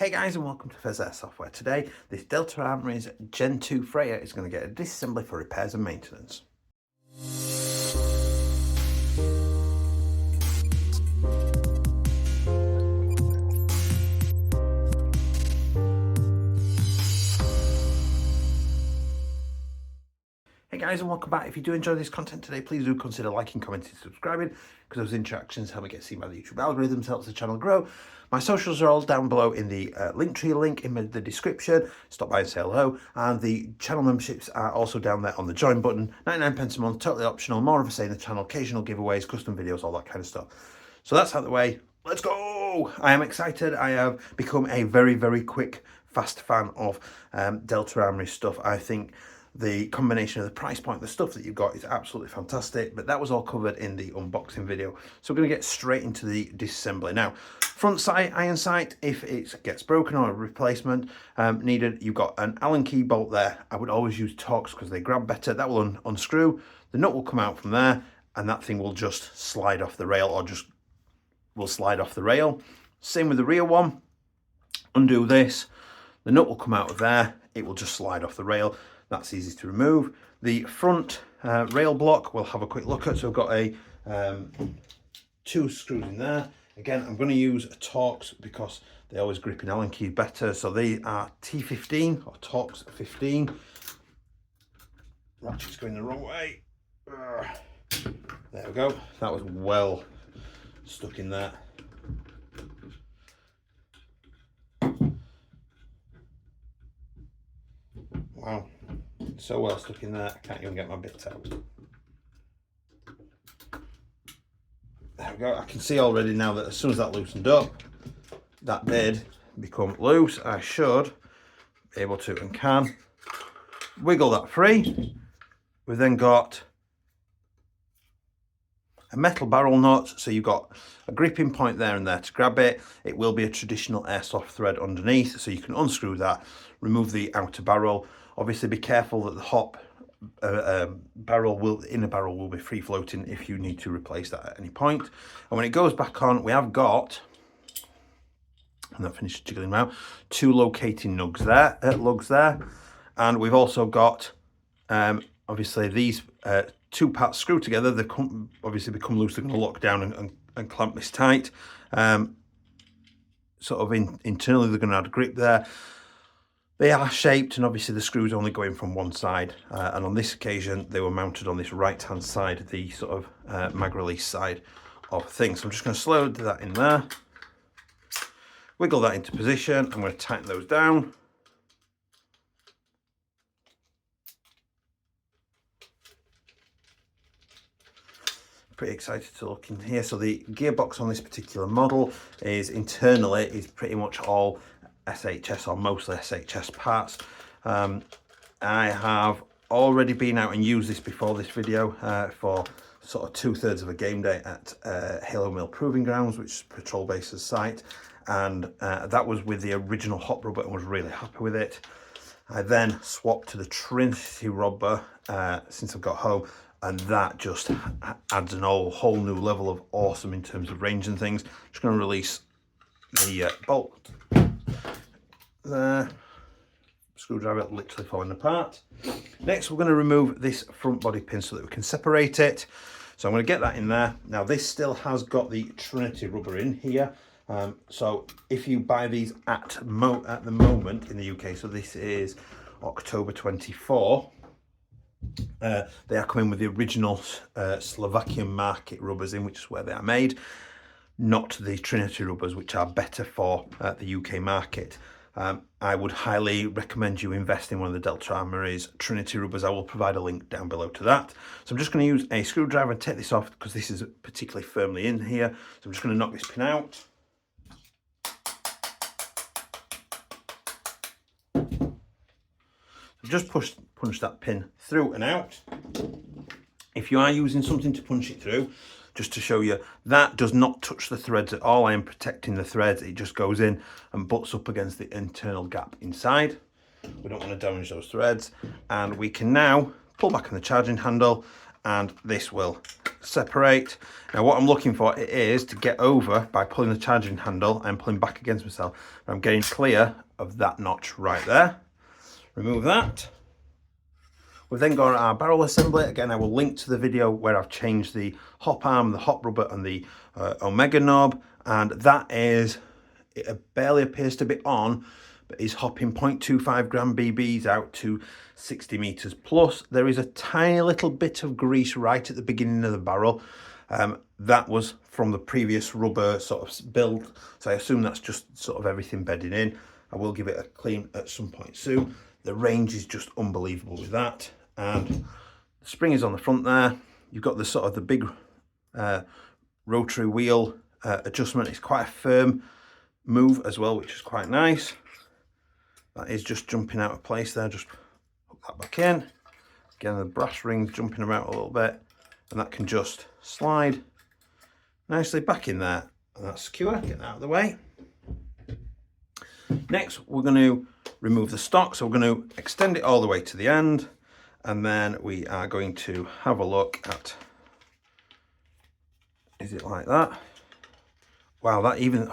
Hey guys, and welcome to Pheas Software. Today, this Delta Armory's Gen 2 Freya is going to get a disassembly for repairs and maintenance. Hey guys, and welcome back. If you do enjoy this content today, please do consider liking, commenting, subscribing, because those interactions help me get seen by the YouTube algorithms, helps the channel grow. My socials are all down below in the Linktree link in the description. Stop by and say hello. And the channel memberships are also down there on the join button. 99p a month, totally optional, more of a say in the channel, occasional giveaways, custom videos, all that kind of stuff. So that's out of the way. Let's go! I am excited. I have become a very, very quick, fast fan of Delta Armory stuff. I think the combination of the price point, the stuff that you've got is absolutely fantastic, but that was all covered in the unboxing video. So we're going to get straight into the disassembly. Now, front sight, iron sight, if it gets broken or a replacement needed, you've got an Allen key bolt there. I would always use Torx because they grab better. That will unscrew, the nut will come out from there, and that thing will just slide off the rail, or just will slide off the rail. Same with the rear one. Undo this, the nut will come out of there, it will just slide off the rail. That's easy to remove. The front rail block we'll have a quick look at. So I've got a 2 screws in there. Again, I'm going to use a Torx because they always grip in Allen key better. So they are T15 or Torx 15. Ratchet's going the wrong way. There we go. That was well stuck in there. Wow. So well stuck in there, I can't even get my bits out. There we go. I can see already now that as soon as that loosened up, that did become loose. I should be able to and can wiggle that free. We've then got a metal barrel nut, so you've got a gripping point there and there to grab it. It will be a traditional airsoft thread underneath, so you can unscrew that, remove the outer barrel. Obviously be careful that the hop inner barrel will be free floating if you need to replace that at any point. And when it goes back on, we have got, and that finished jiggling them out, 2 locating lugs there, and we've also got obviously these 2 parts screwed together. They obviously become loose, they're going to lock down and clamp this tight. Sort of internally they're going to add a grip there. They are shaped, and obviously the screws only go in from one side, and on this occasion they were mounted on this right hand side, the sort of mag release side of things. So I'm just going to slide that in there, wiggle that into position. I'm going to tighten those down. Pretty excited to look in here. So the gearbox on this particular model is pretty much all SHS, or mostly SHS parts. I have already been out and used this before this video for sort of 2/3 of a game day at Halo Mill Proving Grounds, which is Patrol Base's site, and that was with the original hot rubber and was really happy with it. I then swapped to the Trinity rubber since I've got home, and that just adds a whole new level of awesome in terms of range and things. Just going to release the bolt there. Screwdriver literally falling apart. Next, we're going to remove this front body pin so that we can separate it. So I'm going to get that in there. Now this still has got the Trinity rubber in here. So if you buy these at the moment in the UK, so this is October 24, they are coming with the original Slovakian market rubbers in, which is where they are made, not the Trinity rubbers, which are better for the UK market. I would highly recommend you invest in one of the Delta Armory's Trinity rubbers. I will provide a link down below to that. So I'm just going to use a screwdriver and take this off because this is particularly firmly in here. So I'm just going to knock this pin out. Just punch that pin through and out. If you are using something to punch it through, just to show you, that does not touch the threads at all. I am protecting the threads. It just goes in and butts up against the internal gap inside. We don't want to damage those threads. And we can now pull back on the charging handle and this will separate. Now what I'm looking for is to get over by pulling the charging handle and pulling back against myself. I'm getting clear of that notch right there. Remove that. We've then got our barrel assembly. Again, I will link to the video where I've changed the hop arm, the hop rubber and the omega knob, and that is, it barely appears to be on, but is hopping 0.25 gram BBs out to 60 meters plus. There is a tiny little bit of grease right at the beginning of the barrel. That was from the previous rubber sort of build, so I assume that's just sort of everything bedding in. I will give it a clean at some point soon. The range is just unbelievable with that, and the spring is on the front there. You've got the sort of the big rotary wheel adjustment. It's quite a firm move as well, which is quite nice. That is just jumping out of place there. Just hook that back in. Again, the brass ring's jumping about a little bit, and that can just slide nicely back in there, and that's secure. Get that out of the way. Next, we're going to remove the stock, so we're going to extend it all the way to the end, and then we are going to have a look at, is it like that? Wow, that even,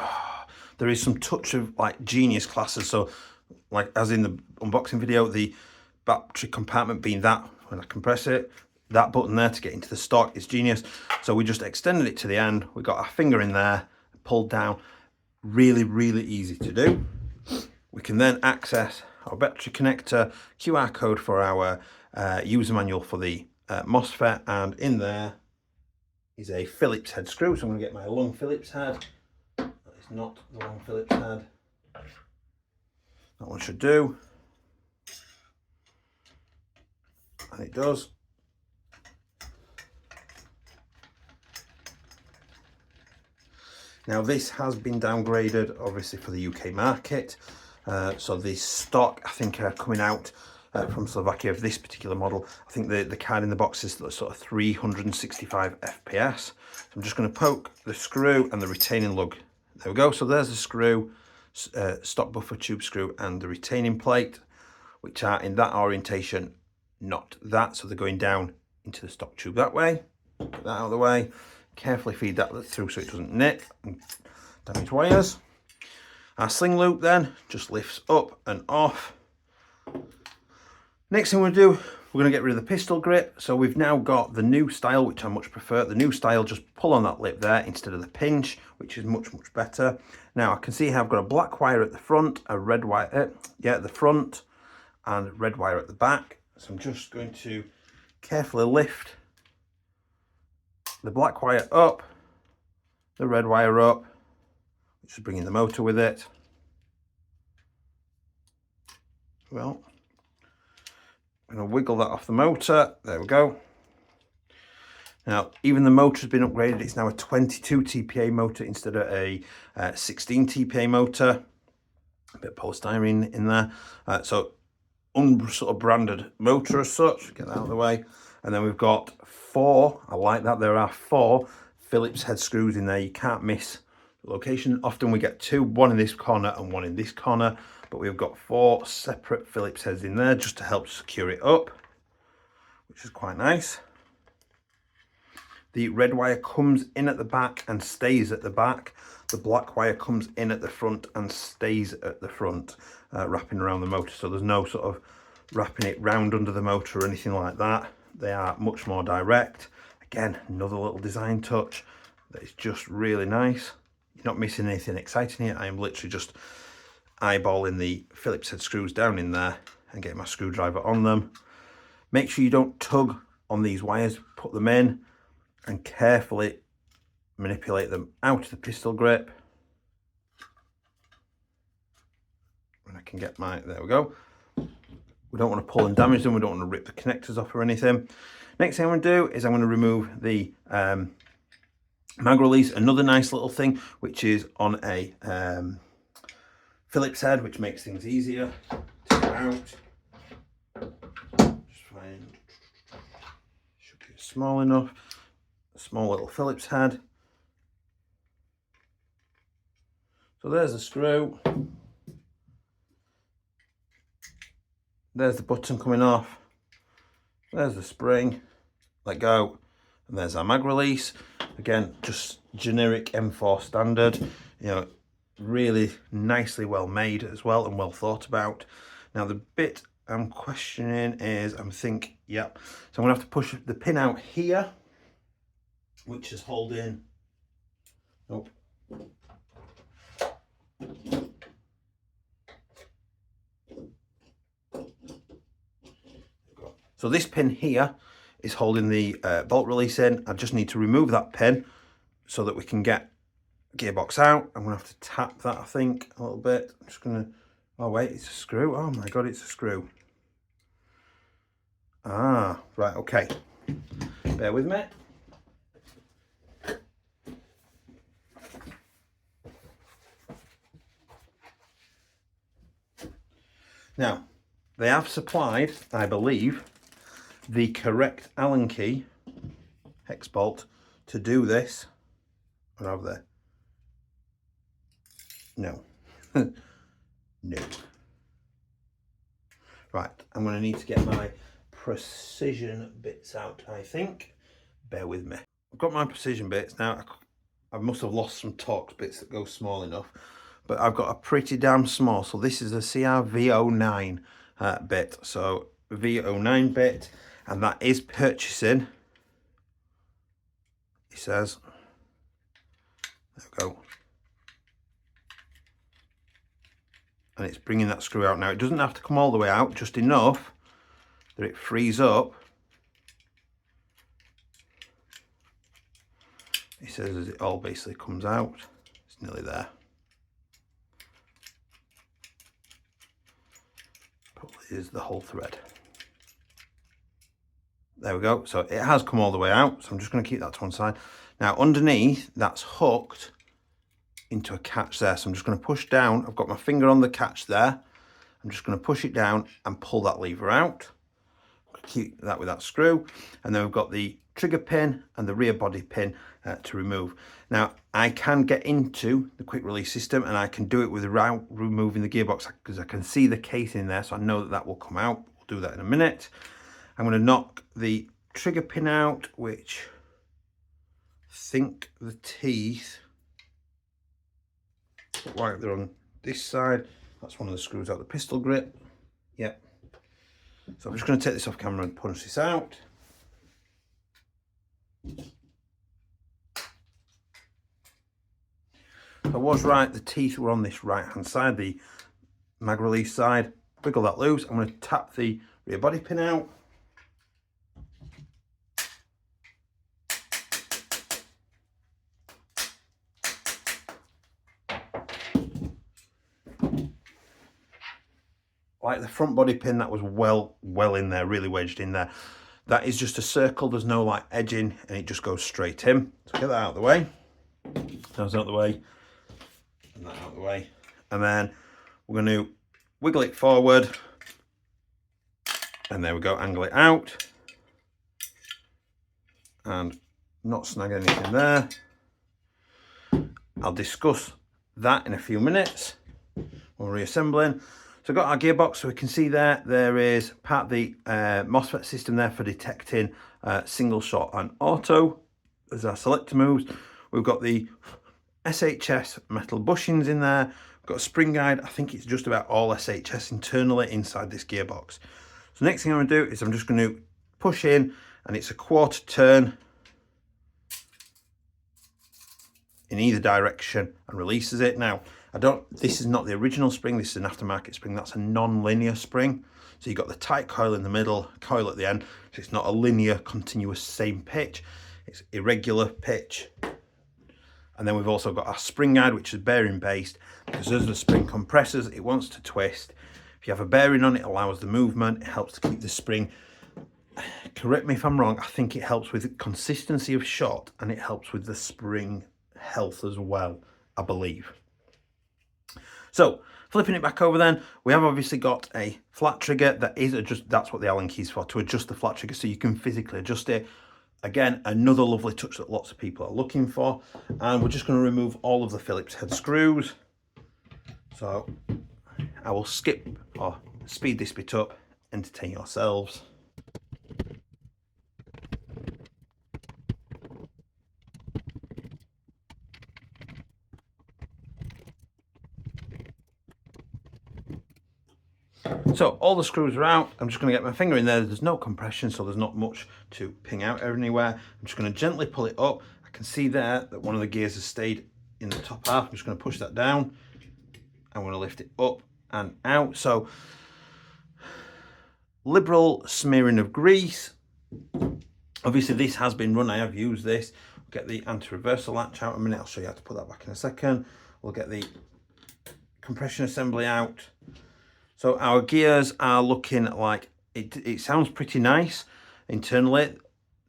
there is some touch of like genius classes. So like as in the unboxing video, the battery compartment being that, when I compress it, that button there to get into the stock is genius. So we just extended it to the end. We got our finger in there, pulled down, really, really easy to do. We can then access our battery connector, QR code for our user manual for the MOSFET, and in there is a Phillips head screw. So I'm going to get my long Phillips head. That is not the long Phillips head. That one should do. And it does. Now this has been downgraded obviously for the UK market. So the stock, I think, coming out from Slovakia of this particular model, I think the card in the box is sort of 365 FPS. So I'm just going to poke the screw and the retaining lug. There we go. So there's the screw, stock buffer tube screw, and the retaining plate, which are in that orientation, not that. So they're going down into the stock tube that way. Get that out of the way. Carefully feed that through so it doesn't nick and damage wires. Our sling loop then just lifts up and off. Next thing we'll do, we're going to get rid of the pistol grip. So we've now got the new style, which I much prefer. The new style, just pull on that lip there instead of the pinch, which is much, much better. Now I can see how I've got a black wire at the front, a red wire, at the front, and red wire at the back. So I'm just going to carefully lift the black wire up, the red wire up, which is bringing the motor with it. Well, I'm going to wiggle that off the motor. There we go. Now, even the motor has been upgraded. It's now a 22 TPA motor instead of a 16 TPA motor. A bit of polystyrene in there. So, sort of branded motor as such. Get that out of the way. And then we've got 4, I like that, there are 4 Phillips head screws in there. You can't miss the location. Often we get 2, one in this corner and one in this corner, but we've got 4 separate Phillips heads in there just to help secure it up, which is quite nice. The red wire comes in at the back and stays at the back. The black wire comes in at the front and stays at the front, wrapping around the motor. So there's no sort of wrapping it round under the motor or anything like that. They are much more direct. Again, another little design touch that is just really nice. You're not missing anything exciting here. I am literally just eyeballing the Phillips head screws down in there and getting my screwdriver on them. Make sure you don't tug on these wires. Put them in and carefully manipulate them out of the pistol grip. And I can get my, there we go. We don't want to pull and damage them. We don't want to rip the connectors off or anything. Next thing I'm going to do is I'm going to remove the mag release. Another nice little thing, which is on a Phillips head, which makes things easier to get out. Just find, should be small enough. A small little Phillips head. So there's the screw. There's the button coming off. There's the spring. let go, and there's our mag release. Again, just generic M4 standard, you know, really nicely well made as well and well thought about. Now the bit I'm questioning is, yep, so I'm gonna have to push the pin out here, which is holding, nope. So this pin here is holding the bolt release in. I just need to remove that pin so that we can get gearbox out. I'm gonna have to tap that, I think, a little bit. I'm just gonna, oh wait, it's a screw. Oh my God, it's a screw. Ah, right, okay. Bear with me. Now, they have supplied, I believe, the correct Allen key, hex bolt, to do this. Or have they? No. No. Right, I'm going to need to get my precision bits out, I think. Bear with me. I've got my precision bits now. I must have lost some Torx bits that go small enough, but I've got a pretty damn small. So this is a CR-V09 bit. So V09 bit, and that is purchasing, he says, there we go. And it's bringing that screw out now. It doesn't have to come all the way out, just enough that it frees up. He says as it all basically comes out. It's nearly there. Probably is the whole thread. There we go. So it has come all the way out. So I'm just going to keep that to one side. Now underneath, that's hooked into a catch there. So I'm just going to push down. I've got my finger on the catch there. I'm just going to push it down and pull that lever out. Keep that with that screw. And then we've got the trigger pin and the rear body pin to remove. Now I can get into the quick release system and I can do it without removing the gearbox because I can see the casing there, so I know that that will come out. We'll do that in a minute. I'm going to knock the trigger pin out, which I think the teeth look like they're on this side. That's one of the screws out the pistol grip. Yep. So I'm just going to take this off camera and punch this out. I was right, the teeth were on this right hand side, the mag release side. Wiggle that loose. I'm going to tap the rear body pin out. Like the front body pin, that was well in there, really wedged in there. That is just a circle, there's no like edging, and it just goes straight in. So get that out of the way. That's out of the way. And that out of the way. And then we're going to wiggle it forward. And there we go, angle it out. And not snag anything there. I'll discuss that in a few minutes when we're reassembling. So I've got our gearbox, so we can see there is part of the MOSFET system there for detecting single shot and auto. There's our selector moves. We've got the SHS metal bushings in there. We've got a spring guide. I think it's just about all SHS internally inside this gearbox. So next thing I'm going to do is I'm just going to push in, and it's a quarter turn in either direction and releases it. Now, this is not the original spring, this is an aftermarket spring. That's a non-linear spring. So you've got the tight coil in the middle, coil at the end. So it's not a linear, continuous same pitch. It's irregular pitch. And then we've also got our spring guide, which is bearing based, because as the spring compresses, it wants to twist. If you have a bearing on it, it allows the movement. It helps to keep the spring, correct me if I'm wrong, I think it helps with consistency of shot, and it helps with the spring health as well, I believe. So flipping it back over then, we have obviously got a flat trigger that is that's what the Allen key is for, to adjust the flat trigger so you can physically adjust it. Again, another lovely touch that lots of people are looking for. And we're just going to remove all of the Phillips head screws. So I will skip or speed this bit up, entertain yourselves. So all the screws are out. I'm just going to get my finger in there. There's no compression, so there's not much to ping out anywhere. I'm just going to gently pull it up. I can see there that one of the gears has stayed in the top half. I'm just going to push that down. I'm going to lift it up and out. So liberal smearing of grease. Obviously this has been run. I have used this. Get the anti-reversal latch out in a minute. I'll show you how to put that back in a second. We'll get the compression assembly out. So our gears are looking like, it sounds pretty nice internally.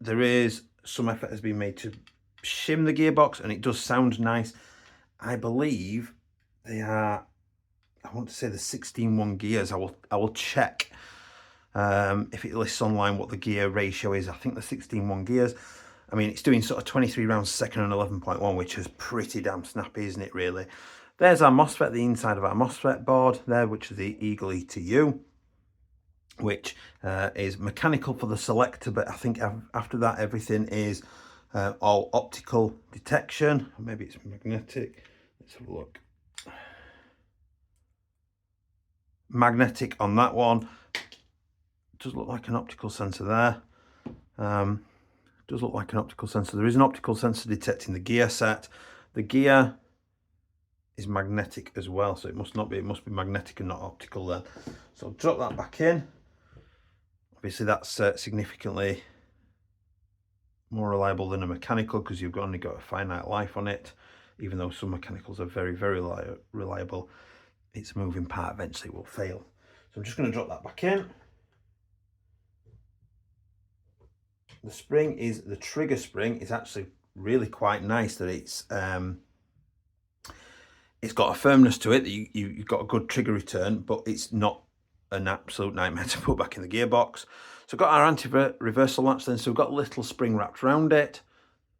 There is some effort has been made to shim the gearbox and it does sound nice. I believe they are, I want to say the 16:1 gears. I will check if it lists online what the gear ratio is. I think the 16:1 gears. I mean, it's doing sort of 23 rounds a second and 11.1, which is pretty damn snappy, isn't it, really? There's our MOSFET, the inside of our MOSFET board there, which is the Eagle ETU, which is mechanical for the selector, but I think after that, everything is all optical detection. Maybe it's magnetic. Let's have a look. Magnetic on that one. Does look like an optical sensor there. Does look like an optical sensor. There is an optical sensor detecting the gear set. The gear is magnetic as well, so it must not be, it must be magnetic and not optical then. So I'll drop that back in. Obviously that's significantly more reliable than a mechanical because you've only got a finite life on it. Even though some mechanicals are very, very reliable, its moving part eventually will fail. So I'm just going to drop that back in. The spring is, the trigger spring is actually really quite nice, that it's got a firmness to it, that you've got a good trigger return, but it's not an absolute nightmare to put back in the gearbox. So we've got our anti-reversal latch then, so we've got a little spring wrapped around it,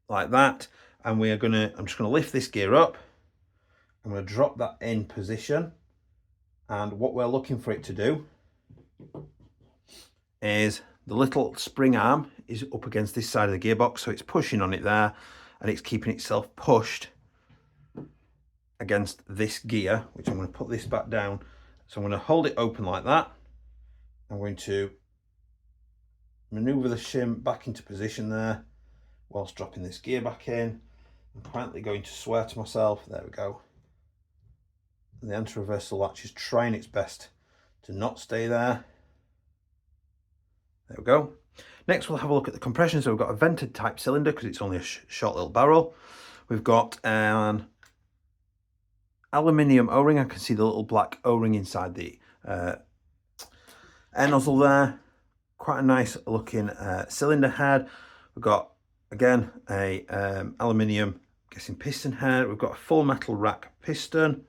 like that, and I'm just gonna lift this gear up, I'm gonna drop that in position, and what we're looking for it to do is the little spring arm is up against this side of the gearbox, so it's pushing on it there, and it's keeping itself pushed against this gear, which I'm going to put this back down. So I'm going to hold it open like that. I'm going to maneuver the shim back into position there whilst dropping this gear back in. I'm quietly going to swear to myself, there we go. And the anti-reversal latch is trying its best to not stay there. There we go. Next we'll have a look at the compression. So we've got a vented type cylinder because it's only a short little barrel. We've got an aluminium O-ring. I can see the little black O-ring inside the air nozzle there. Quite a nice looking cylinder head. We've got, again, a aluminium, I'm guessing piston head. We've got a full metal rack piston.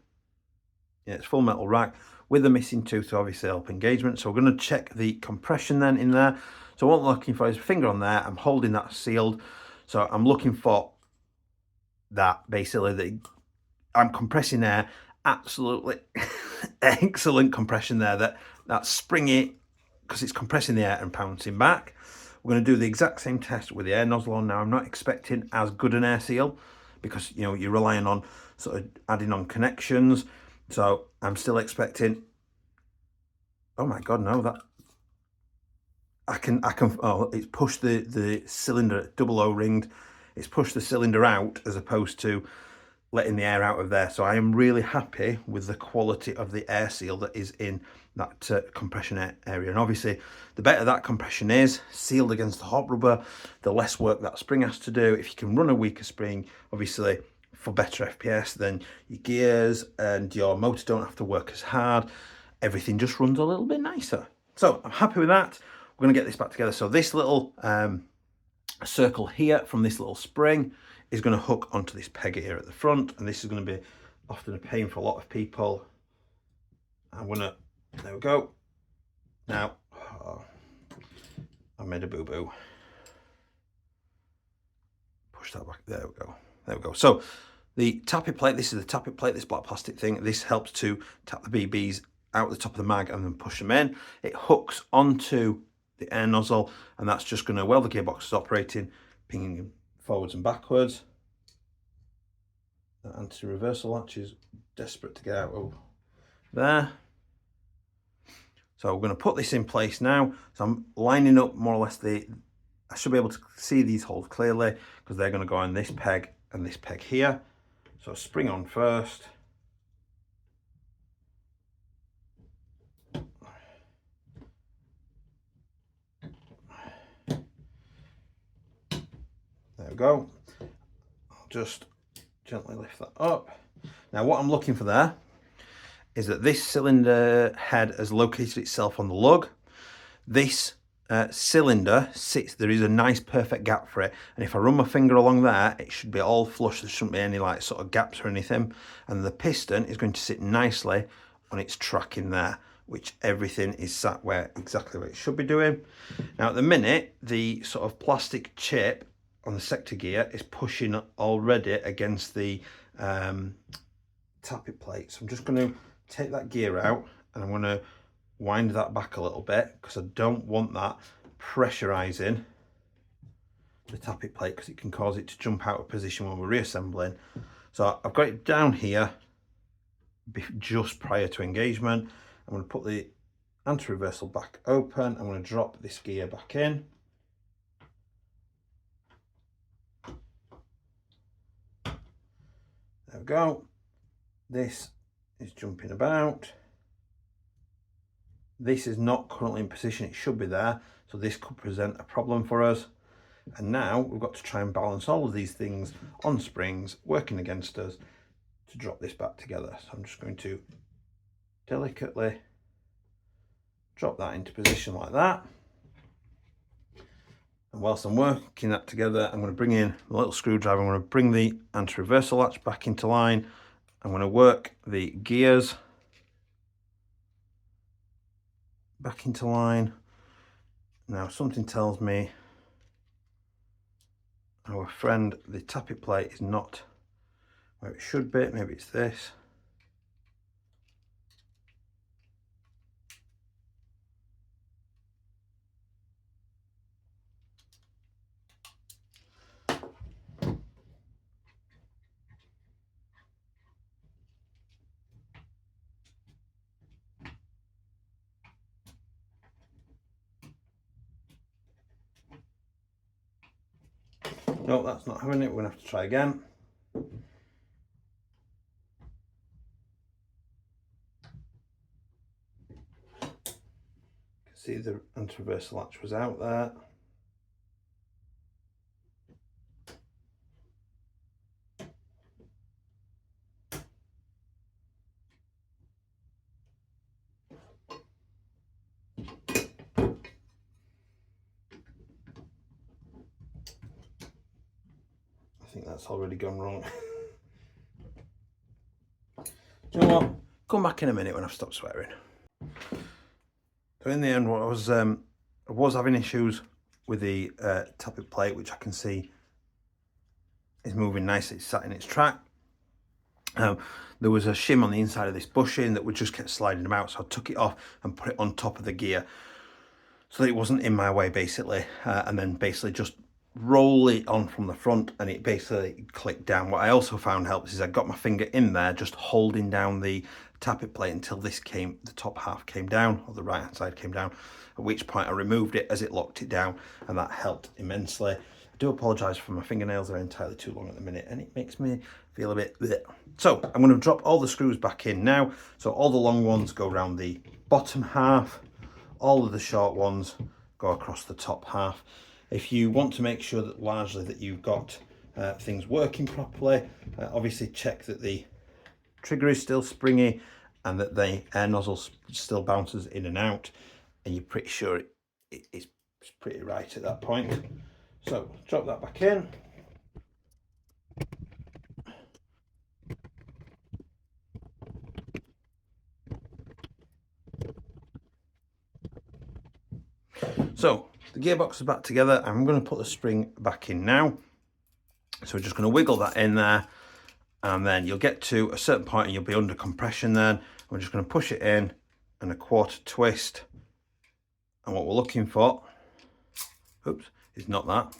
Yeah, it's full metal rack with a missing tooth to obviously help engagement. So we're going to check the compression then in there. So what I'm looking for is a finger on there. I'm holding that sealed. So I'm looking for that, basically, that I'm compressing air. Absolutely excellent compression there. That's springy because it's compressing the air and pouncing back. We're going to do the exact same test with the air nozzle on now. I'm not expecting as good an air seal because, you know, you're relying on sort of adding on connections. So I'm still expecting, oh my God, no, that I can, oh, it's pushed the cylinder, double O-ringed, it's pushed the cylinder out as opposed to letting the air out of there. So I am really happy with the quality of the air seal that is in that compression area. And obviously, the better that compression is, sealed against the hot rubber, the less work that spring has to do. If you can run a weaker spring, obviously, for better FPS, then your gears and your motor don't have to work as hard. Everything just runs a little bit nicer. So I'm happy with that. We're going to get this back together. So this little circle here from this little spring is going to hook onto this peg here at the front, and this is going to be often a pain for a lot of people. I'm gonna, there we go. Now, oh, I made a boo-boo. Push that back, there we go. There we go. So the tappet plate, this is the tappet plate, this black plastic thing. This helps to tap the BBs out the top of the mag and then push them in. It hooks onto the air nozzle, and that's just going to, while the gearbox is operating, pinging them forwards and backwards. That anti-reversal latch is desperate to get out of there. So we're going to put this in place now. So I'm lining up more or less I should be able to see these holes clearly because they're going to go on this peg and this peg here. So spring on first. There we go. I'll just gently lift that up. Now what I'm looking for there is that this cylinder head has located itself on the lug. This cylinder sits, there is a nice perfect gap for it, and if I run my finger along there, it should be all flush. There shouldn't be any like sort of gaps or anything, and the piston is going to sit nicely on its track in there, which everything is sat exactly where it should be doing. Now at the minute, the sort of plastic chip on the sector gear is pushing already against the tappet plate. So I'm just going to take that gear out and I'm going to wind that back a little bit because I don't want that pressurizing the tappet plate because it can cause it to jump out of position when we're reassembling. So I've got it down here just prior to engagement. I'm going to put the anti-reversal back open. I'm going to drop this gear back in. There we go. This is jumping about. This is not currently in position, it should be there, so this could present a problem for us. And now we've got to try and balance all of these things on springs working against us to drop this back together. So I'm just going to delicately drop that into position like that. And whilst I'm working that together, I'm going to bring in a little screwdriver. I'm going to bring the anti-reversal latch back into line. I'm going to work the gears back into line. Now something tells me our friend, the tappet plate, is not where it should be. Maybe it's this. No, that's not having it. We're going to have to try again. You can see the anti-reversal latch was out there. I think that's already gone wrong. Do you know what? Come back in a minute when I've stopped swearing. So in the end, what I was having issues with the tappet plate, which I can see is moving nicely. It's sat in its track. There was a shim on the inside of this bushing that would just kept sliding them out, so I took it off and put it on top of the gear so that it wasn't in my way, basically, and then basically just roll it on from the front and it basically clicked down. What I also found helps is I got my finger in there just holding down the tappet plate until the top half came down, or the right hand side came down, at which point I removed it as it locked it down, and that helped immensely. I do apologise for my fingernails, they're entirely too long at the minute and it makes me feel a bit bleh. So I'm going to drop all the screws back in now. So all the long ones go around the bottom half, all of the short ones go across the top half. If you want to make sure that largely that you've got things working properly, obviously check that the trigger is still springy and that the air nozzle still bounces in and out, and you're pretty sure it's pretty right at that point. So drop that back in. So the gearbox is back together. I'm going to put the spring back in now. So we're just going to wiggle that in there, and then you'll get to a certain point and you'll be under compression then. We're just going to push it in and a quarter twist. And what we're looking for, oops, is not that.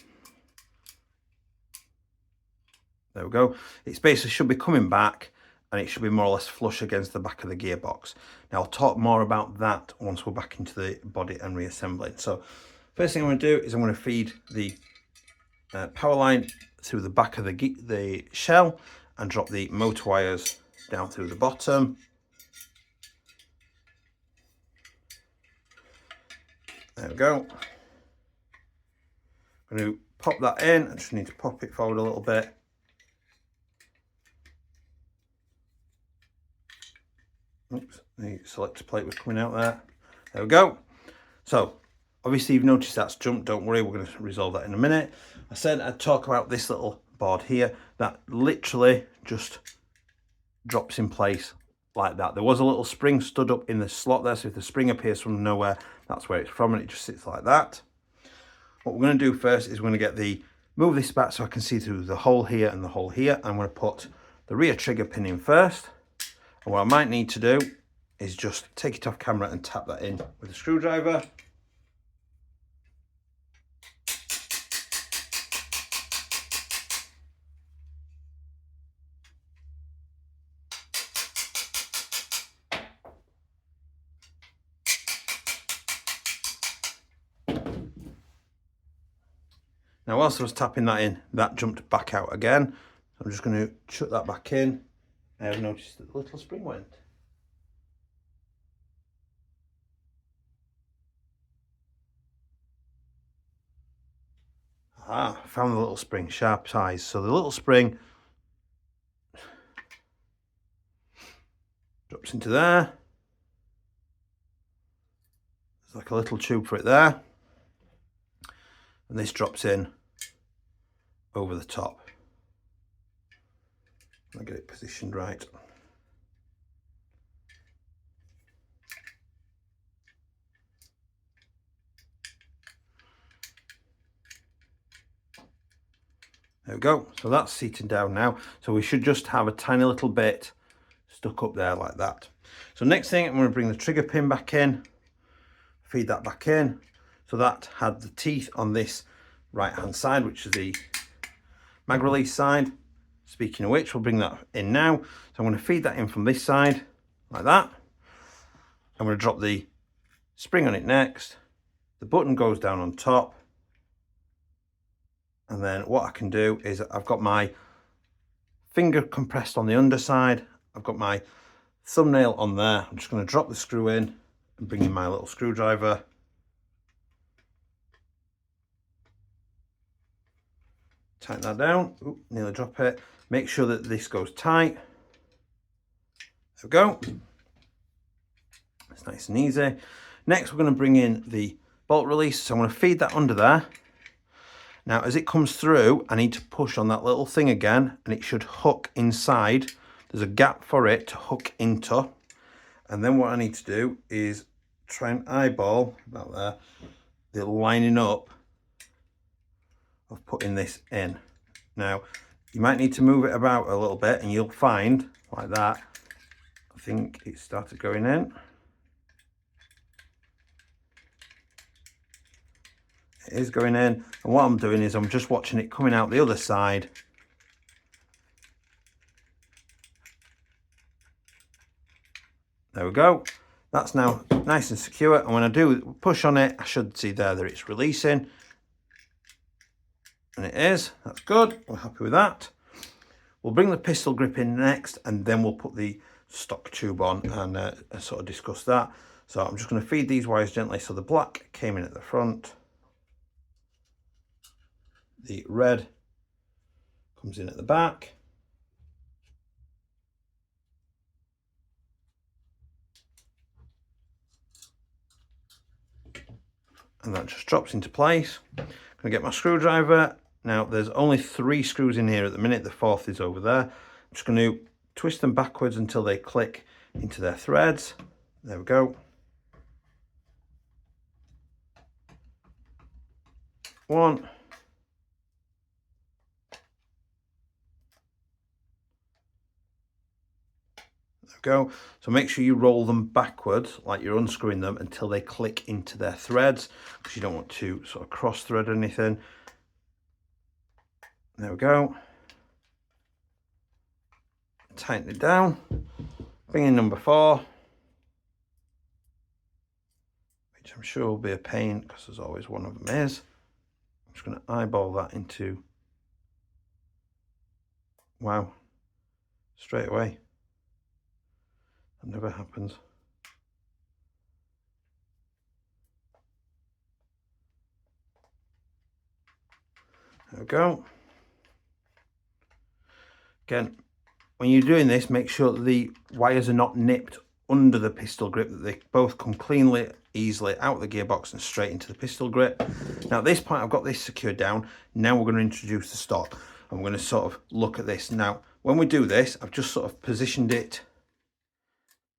There we go. It's basically should be coming back and it should be more or less flush against the back of the gearbox. Now I'll talk more about that once we're back into the body and reassembling. So first thing I'm going to do is I'm going to feed the power line through the back of the shell and drop the motor wires down through the bottom. There we go. I'm going to pop that in. I just need to pop it forward a little bit. Oops, the selector plate was coming out there. There we go. So obviously you've noticed that's jumped. Don't worry, we're going to resolve that in a minute. I said I'd talk about this little board here that literally just drops in place like that. There was a little spring stood up in the slot there, so if the spring appears from nowhere, that's where it's from, and it just sits like that. What we're going to do first is we're going to move this back so I can see through the hole here and the hole here. I'm going to put the rear trigger pin in first. And what I might need to do is just take it off camera and tap that in with a screwdriver. Now whilst I was tapping that in, that jumped back out again. So I'm just going to chuck that back in. I have noticed that the little spring went. Ah, found the little spring, sharp size. So the little spring drops into there. There's like a little tube for it there. And this drops in over the top. I'll get it positioned right. There we go. So that's seated down now. So we should just have a tiny little bit stuck up there like that. So next thing, I'm going to bring the trigger pin back in, feed that back in. So that had the teeth on this right hand side, which is the mag release side. Speaking of which, we'll bring that in now. So I'm going to feed that in from this side, like that. I'm going to drop the spring on it next. The button goes down on top. And then what I can do is I've got my finger compressed on the underside. I've got my thumbnail on there. I'm just going to drop the screw in and bring in my little screwdriver. Tighten that down. Ooh, nearly drop it. Make sure that this goes tight. There we go. It's nice and easy. Next, we're going to bring in the bolt release. So I'm going to feed that under there. Now, as it comes through, I need to push on that little thing again, and it should hook inside. There's a gap for it to hook into. And then what I need to do is try and eyeball, about there, the lining up of putting this in. Now, you might need to move it about a little bit, and you'll find, like that, I think it started going in. It is going in, and what I'm doing is I'm just watching it coming out the other side. There we go. That's now nice and secure, and when I do push on it, I should see there that it's releasing. And it is. That's good. We're happy with that. We'll bring the pistol grip in next, and then we'll put the stock tube on and sort of discuss that. So I'm just going to feed these wires gently. So the black came in at the front. The red comes in at the back. And that just drops into place. I'm going to get my screwdriver. Now there's only 3 screws in here at the minute. The 4th is over there. I'm just going to twist them backwards until they click into their threads. There we go. 1. Go. So make sure you roll them backwards like you're unscrewing them until they click into their threads, because you don't want to sort of cross thread anything. There we go. tighten it down. Bring in number 4, which I'm sure will be a pain because there's always one of them is. I'm just going to eyeball that into, wow, straight away. That never happens. There we go. Again, when you're doing this, make sure that the wires are not nipped under the pistol grip, that they both come cleanly, easily out of the gearbox and straight into the pistol grip. Now at this point, I've got this secured down. Now we're going to introduce the stock, and we're going to sort of look at this. Now, when we do this, I've just sort of positioned it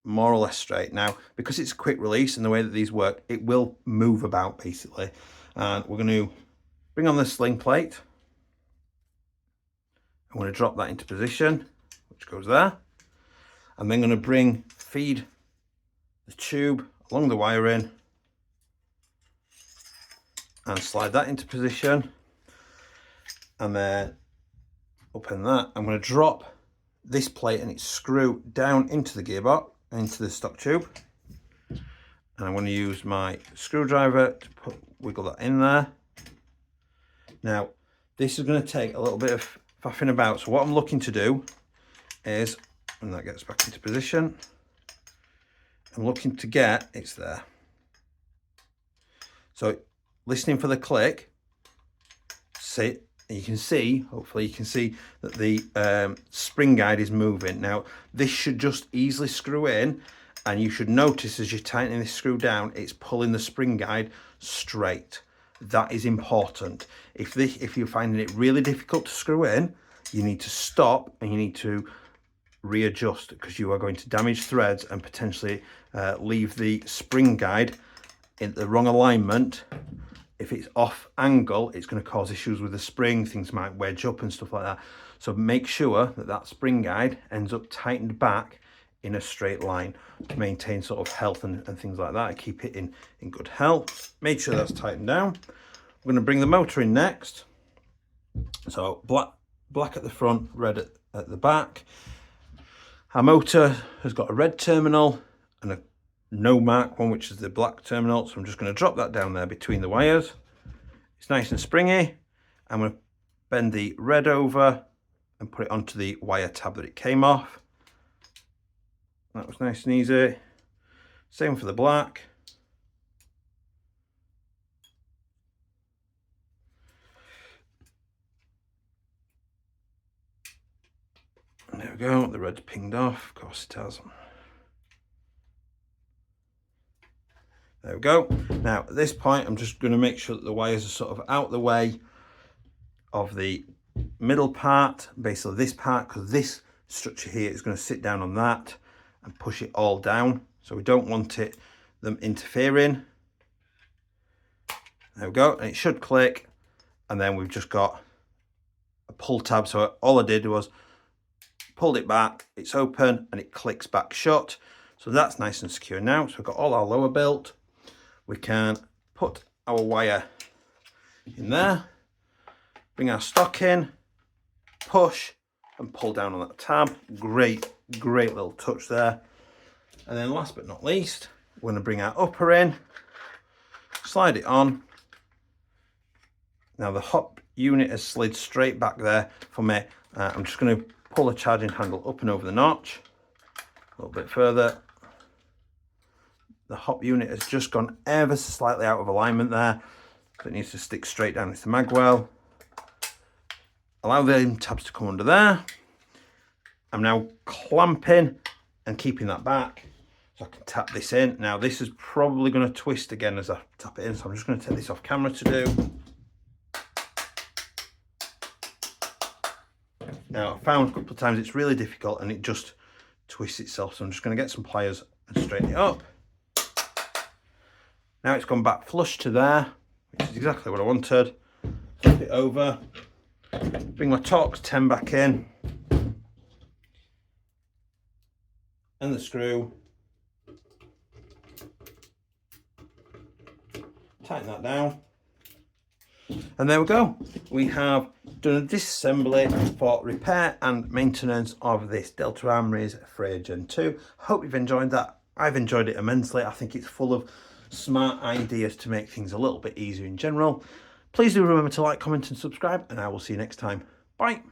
more or less straight. Now, because it's a quick release and the way that these work, it will move about basically. And we're going to bring on the sling plate. I'm going to drop that into position, which goes there. I'm then going to feed the tube along the wiring and slide that into position. And then open that. I'm going to drop this plate and its screw down into the gearbox, into the stock tube. And I'm going to use my screwdriver to wiggle that in there. Now, this is going to take a little bit of faffing about. So what I'm looking to do is, when that gets back into position, I'm looking to get, it's there. So listening for the click, see, you can see, hopefully you can see that the spring guide is moving. Now, this should just easily screw in, and you should notice as you're tightening this screw down, it's pulling the spring guide straight. That is important. If you're finding it really difficult to screw in, you need to stop and you need to readjust, because you are going to damage threads and potentially leave the spring guide in the wrong alignment. If it's off angle, it's going to cause issues with the spring. Things might wedge up and stuff like that. So make sure that that spring guide ends up tightened back in a straight line to maintain sort of health and things like that, and keep it in good health. Make sure that's tightened down. We're going to bring the motor in next. So black at the front, red at the back. Our motor has got a red terminal and a no mark one, which is the black terminal. So I'm just going to drop that down there between the wires. It's nice and springy. I'm going to bend the red over and put it onto the wire tab that it came off. That was nice and easy. Same for the black. And there we go, the red's pinged off, of course it has. There we go. Now at this point, I'm just going to make sure that the wires are sort of out the way of the middle part, basically this part, because this structure here is going to sit down on that and push it all down. So we don't want them interfering. There we go, and it should click. And then we've just got a pull tab. So all I did was pulled it back, it's open, and it clicks back shut. So that's nice and secure now. So we've got all our lower built. We can put our wire in there, bring our stock in, push and pull down on that tab. Great little touch there. And then last but not least, we're going to bring our upper in, slide it on. Now the hop unit has slid straight back there for me. I'm just going to pull the charging handle up and over the notch a little bit further. The hop unit has just gone ever so slightly out of alignment there, so it needs to stick straight down into the magwell. Allow the tabs to come under there. I'm now clamping and keeping that back so I can tap this in. Now this is probably going to twist again as I tap it in, so I'm just going to take this off camera to do. Now I found a couple of times it's really difficult and it just twists itself, so I'm just going to get some pliers and straighten it up. Now it's gone back flush to there, which is exactly what I wanted. Flip it over, bring my Torx 10 back in, and the screw. Tighten that down. And there we go. We have done a disassembly for repair and maintenance of this Delta Armory's Freya Gen.2. Hope you've enjoyed that. I've enjoyed it immensely. I think it's full of smart ideas to make things a little bit easier in general. Please do remember to like, comment and subscribe, and I will see you next time. Bye.